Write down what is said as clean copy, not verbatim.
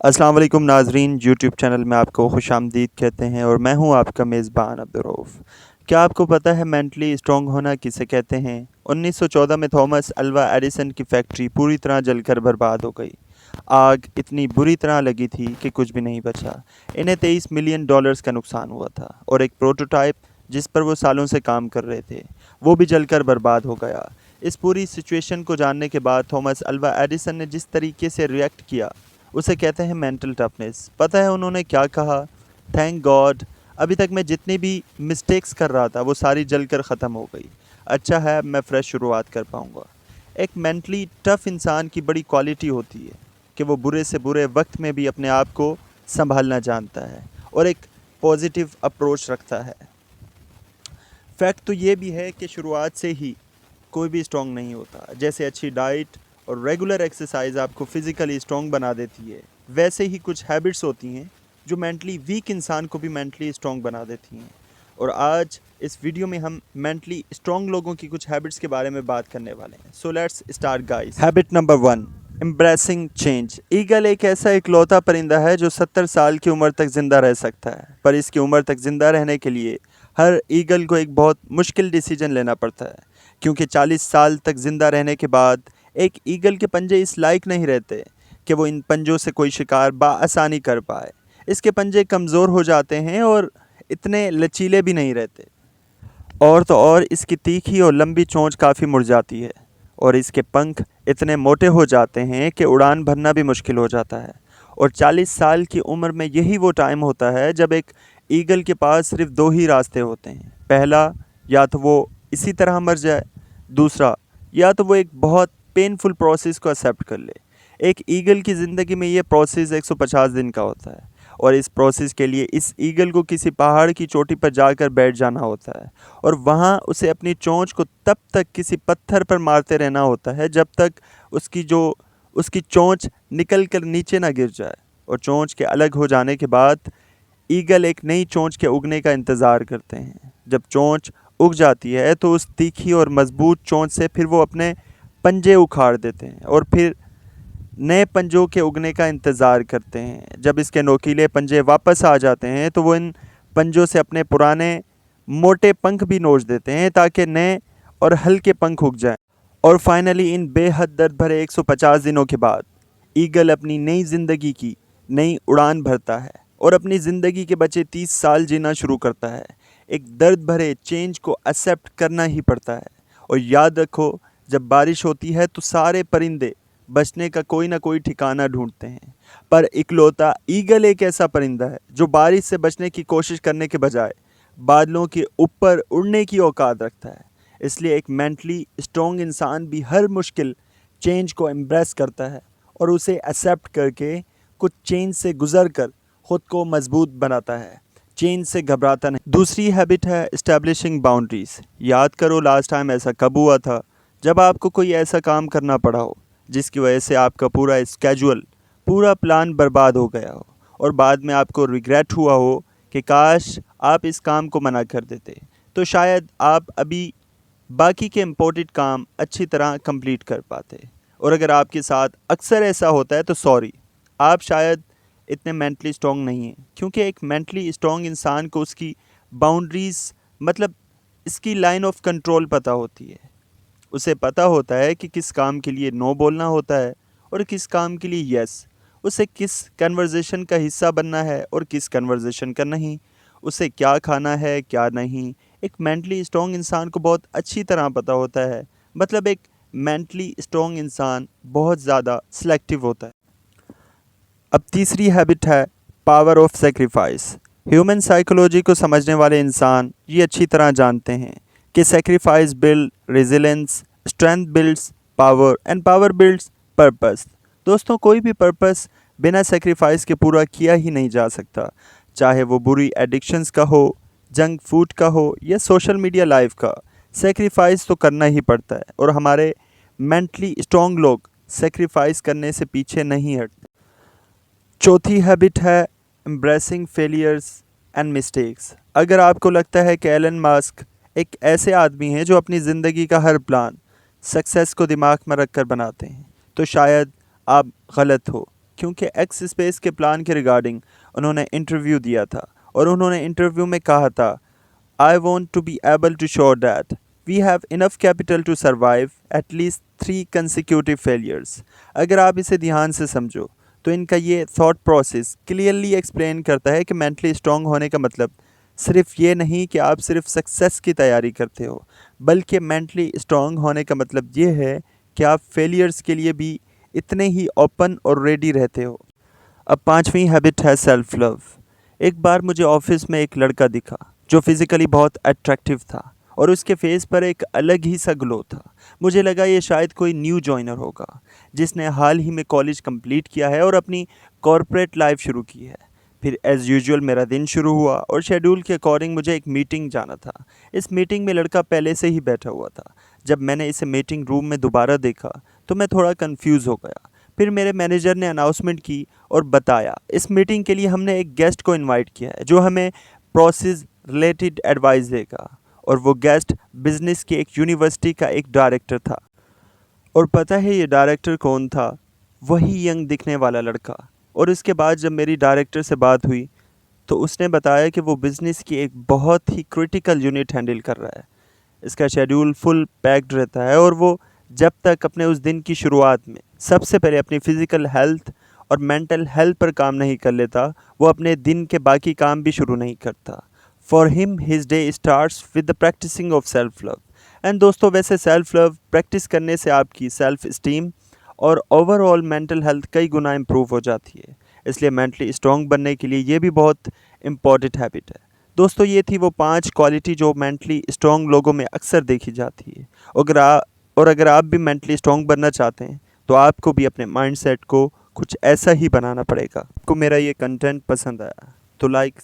अस्सलाम वालेकुम नाजरीन, यूट्यूब चैनल में आपको खुशामदीद कहते हैं और मैं हूं आपका मेज़बान अब्दुर्रऊफ़। क्या आपको पता है मेंटली स्ट्रॉन्ग होना किसे कहते हैं? 1914 में थॉमस अल्वा एडिसन की फैक्ट्री पूरी तरह जलकर बर्बाद हो गई। आग इतनी बुरी तरह लगी थी कि कुछ भी नहीं बचा। इन्हें $23 मिलियन का नुकसान हुआ था और एक प्रोटोटाइप जिस पर वो सालों से काम कर रहे थे वो भी जलकर बर्बाद हो गया। इस पूरी सिचुएशन को जानने के बाद थॉमस अल्वा एडिसन ने जिस तरीके से रिएक्ट किया उसे कहते हैं मेंटल टफनेस। पता है उन्होंने क्या कहा? थैंक गॉड अभी तक मैं जितनी भी मिस्टेक्स कर रहा था वो सारी जलकर ख़त्म हो गई। अच्छा है मैं फ्रेश शुरुआत कर पाऊँगा। एक मेंटली टफ इंसान की बड़ी क्वालिटी होती है कि वो बुरे से बुरे वक्त में भी अपने आप को संभालना जानता है और एक पॉजिटिव अप्रोच रखता है। फैक्ट तो ये भी है कि शुरुआत से ही कोई भी स्ट्रॉन्ग नहीं होता। जैसे अच्छी डाइट और रेगुलर एक्सरसाइज आपको फिज़िकली स्ट्रॉन्ग बना देती है, वैसे ही कुछ हैबिट्स होती हैं जो मेंटली वीक इंसान को भी मेंटली स्ट्रॉन्ग बना देती हैं। और आज इस वीडियो में हम मेंटली स्ट्रॉन्ग लोगों की कुछ हैबिट्स के बारे में बात करने वाले हैं। So let's start guys. Habit number 1, embracing change. Eagle एक ऐसा इकलौता परिंदा है जो 70 साल की उम्र तक ज़िंदा रह सकता है, पर इसकी उम्र तक ज़िंदा रहने के लिए हर ईगल को एक बहुत मुश्किल डिसीजन लेना पड़ता है, क्योंकि 40 साल तक ज़िंदा रहने के बाद एक ईगल के पंजे इस लायक नहीं रहते कि वो इन पंजों से कोई शिकार बआसानी कर पाए। इसके पंजे कमज़ोर हो जाते हैं और इतने लचीले भी नहीं रहते। और तो और इसकी तीखी और लंबी चोंच काफ़ी मुरझाती है और इसके पंख इतने मोटे हो जाते हैं कि उड़ान भरना भी मुश्किल हो जाता है। और 40 साल की उम्र में यही वो टाइम होता है जब एक ईगल के पास सिर्फ दो ही रास्ते होते हैं। पहला, या तो वो इसी तरह मर जाए, दूसरा या तो वो एक बहुत पेनफुल प्रोसेस को एक्सेप्ट कर ले। एक ईगल की ज़िंदगी में ये प्रोसेस 150 दिन का होता है और इस प्रोसेस के लिए इस ईगल को किसी पहाड़ की चोटी पर जाकर बैठ जाना होता है और वहाँ उसे अपनी चोंच को तब तक किसी पत्थर पर मारते रहना होता है जब तक उसकी चोंच निकल कर नीचे ना गिर जाए। और चोंच के अलग हो जाने के बाद ईगल एक नई चोंच के उगने का इंतज़ार करते हैं। जब चोंच उग जाती है तो उस तीखी और मज़बूत चोंच से फिर वो अपने पंजे उखाड़ देते हैं और फिर नए पंजों के उगने का इंतज़ार करते हैं। जब इसके नोकीले पंजे वापस आ जाते हैं तो वो इन पंजों से अपने पुराने मोटे पंख भी नोच देते हैं ताकि नए और हल्के पंख उग जाएं। और फाइनली इन बेहद दर्द भरे 150 दिनों के बाद ईगल अपनी नई ज़िंदगी की नई उड़ान भरता है और अपनी ज़िंदगी के बचे 30 साल जीना शुरू करता है। एक दर्द भरे चेंज को एक्सेप्ट करना ही पड़ता है। और याद रखो, जब बारिश होती है तो सारे परिंदे बचने का कोई ना कोई ठिकाना ढूंढते हैं, पर इकलौता ईगल एक ऐसा परिंदा है जो बारिश से बचने की कोशिश करने के बजाय बादलों के ऊपर उड़ने की औकात रखता है। इसलिए एक मेंटली स्ट्रॉन्ग इंसान भी हर मुश्किल चेंज को एम्ब्रेस करता है और उसे एक्सेप्ट करके कुछ चेंज से गुजर कर ख़ुद को मजबूत बनाता है। चेंज से घबराता नहीं। दूसरी हैबिट है इस्टेब्लिशिंग बाउंड्रीज़। याद करो लास्ट टाइम ऐसा कब हुआ था जब आपको कोई ऐसा काम करना पड़ा हो जिसकी वजह से आपका पूरा स्केड्यूल, पूरा प्लान बर्बाद हो गया हो और बाद में आपको रिग्रेट हुआ हो कि काश आप इस काम को मना कर देते, तो शायद आप अभी बाकी के इम्पोर्टेंट काम अच्छी तरह कंप्लीट कर पाते। और अगर आपके साथ अक्सर ऐसा होता है तो सॉरी, आप शायद इतने मेंटली स्ट्रॉन्ग नहीं हैं, क्योंकि एक मेंटली स्ट्रॉन्ग इंसान को उसकी बाउंड्रीज़ मतलब इसकी लाइन ऑफ कंट्रोल पता होती है। उसे पता होता है कि किस काम के लिए नो बोलना होता है और किस काम के लिए यस। उसे किस कन्वर्सेशन का हिस्सा बनना है और किस कन्वर्सेशन का नहीं। उसे क्या खाना है क्या नहीं। एक मेंटली स्ट्रॉन्ग इंसान को बहुत अच्छी तरह पता होता है। मतलब एक मेंटली स्ट्रॉन्ग इंसान बहुत ज़्यादा सिलेक्टिव होता है। अब तीसरी हैबिट है power of sacrifice. Human psychology को समझने वाले इंसान ये अच्छी तरह जानते हैं कि sacrifice build resilience, strength builds power and power builds purpose. दोस्तों, कोई भी पर्पस बिना सेक्रीफाइस के पूरा किया ही नहीं जा सकता, चाहे वो बुरी एडिक्शंस का हो, जंक फूड का हो या सोशल मीडिया लाइफ का। सेक्रीफाइस तो करना ही पड़ता है और हमारे मेंटली स्ट्रॉन्ग लोग सेक्रीफाइस करने से पीछे नहीं हटते। चौथी हैबिट है एम्ब्रेसिंग फेलियर्स एंड मिस्टेक्स। अगर आपको लगता है कि एलन मस्क एक ऐसे आदमी हैं जो अपनी ज़िंदगी का हर प्लान सक्सेस को दिमाग में रखकर बनाते हैं, तो शायद आप गलत हो। क्योंकि एक्स स्पेस के प्लान के रिगार्डिंग उन्होंने इंटरव्यू दिया था और उन्होंने इंटरव्यू में कहा था, I want to be able to show that we have enough capital to survive at least 3 consecutive failures. अगर आप इसे ध्यान से समझो तो इनका ये थॉट प्रोसेस क्लियरली एक्सप्लेन करता है कि मेंटली स्ट्रांग होने का मतलब सिर्फ ये नहीं कि आप सिर्फ सक्सेस की तैयारी करते हो, बल्कि मेंटली स्ट्रांग होने का मतलब ये है कि आप फेलियर्स के लिए भी इतने ही ओपन और रेडी रहते हो। अब पांचवी हैबिट है सेल्फ लव। एक बार मुझे ऑफिस में एक लड़का दिखा जो फिज़िकली बहुत अट्रैक्टिव था और उसके फेस पर एक अलग ही सा ग्लो था। मुझे लगा ये शायद कोई न्यू जॉइनर होगा जिसने हाल ही में कॉलेज कंप्लीट किया है और अपनी कॉर्पोरेट लाइफ शुरू की है। फिर एज़ यूजुअल मेरा दिन शुरू हुआ और शेड्यूल के अकॉर्डिंग मुझे एक मीटिंग जाना था। इस मीटिंग में लड़का पहले से ही बैठा हुआ था। जब मैंने इसे मीटिंग रूम में दोबारा देखा तो मैं थोड़ा कंफ्यूज हो गया। फिर मेरे मैनेजर ने अनाउंसमेंट की और बताया, इस मीटिंग के लिए हमने एक गेस्ट को इनवाइट किया है जो हमें प्रोसेस रिलेटेड एडवाइस देगा, और वो गेस्ट बिजनेस की एक यूनिवर्सिटी का एक डायरेक्टर था। और पता है ये डायरेक्टर कौन था? वही यंग दिखने वाला लड़का। और इसके बाद जब मेरी डायरेक्टर से बात हुई तो उसने बताया कि वो बिज़नेस की एक बहुत ही क्रिटिकल यूनिट हैंडल कर रहा है। इसका शेड्यूल फुल पैक्ड रहता है और वो जब तक अपने उस दिन की शुरुआत में सबसे पहले अपनी फ़िज़िकल हेल्थ और मेंटल हेल्थ पर काम नहीं कर लेता, वो अपने दिन के बाकी काम भी शुरू नहीं करता। For him his day starts with the practicing of self love. And दोस्तों, वैसे सेल्फ लव प्रैक्टिस करने से आपकी सेल्फ इस्टीम और ओवरऑल मेंटल हेल्थ कई गुना इम्प्रूव हो जाती है। इसलिए मेंटली स्ट्रॉन्ग बनने के लिए ये भी बहुत इम्पॉर्टेंट हैबिट है। दोस्तों, ये थी वो 5 क्वालिटी जो मेंटली स्ट्रॉन्ग लोगों में अक्सर देखी जाती है। अगर आप भी मेंटली स्ट्रॉन्ग बनना चाहते हैं तो आपको भी अपने माइंडसेट को कुछ ऐसा ही बनाना पड़ेगा। आपको मेरा ये कंटेंट पसंद आया तो लाइक